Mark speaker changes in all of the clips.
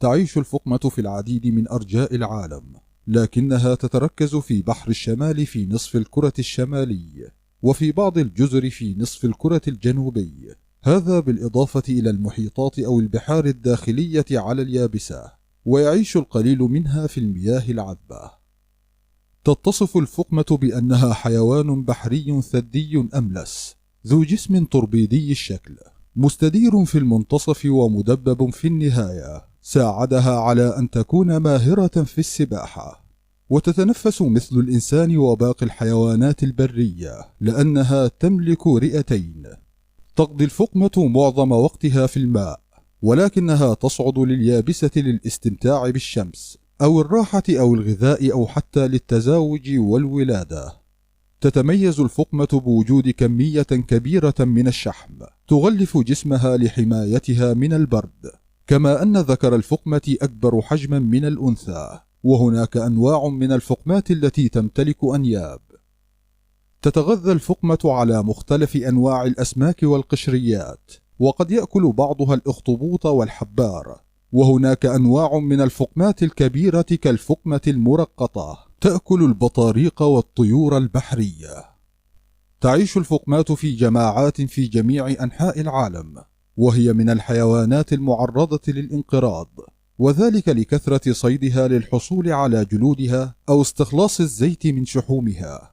Speaker 1: تعيش الفقمة في العديد من أرجاء العالم، لكنها تتركز في بحر الشمال في نصف الكرة الشمالي، وفي بعض الجزر في نصف الكرة الجنوبي، هذا بالإضافة إلى المحيطات أو البحار الداخلية على اليابسة، ويعيش القليل منها في المياه العذبة. تتصف الفقمة بأنها حيوان بحري ثدي أملس ذو جسم تربيدي الشكل، مستدير في المنتصف ومدبب في النهاية، ساعدها على أن تكون ماهرة في السباحة، وتتنفس مثل الإنسان وباقي الحيوانات البرية لأنها تملك رئتين. تقضي الفقمة معظم وقتها في الماء، ولكنها تصعد لليابسة للاستمتاع بالشمس أو الراحة أو الغذاء أو حتى للتزاوج والولادة. تتميز الفقمة بوجود كمية كبيرة من الشحم تغلف جسمها لحمايتها من البرد، كما أن ذكر الفقمة أكبر حجما من الأنثى، وهناك أنواع من الفقمات التي تمتلك أنياب. تتغذى الفقمة على مختلف أنواع الأسماك والقشريات، وقد يأكل بعضها الأخطبوط والحبار، وهناك أنواع من الفقمات الكبيرة كالفقمة المرقطة تأكل البطاريق والطيور البحرية. تعيش الفقمات في جماعات في جميع أنحاء العالم، وهي من الحيوانات المعرضة للانقراض، وذلك لكثرة صيدها للحصول على جلودها أو استخلاص الزيت من شحومها.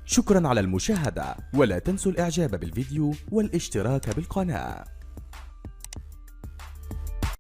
Speaker 2: شكرا على المشاهدة، ولا تنسوا الإعجاب بالفيديو والاشتراك بالقناة.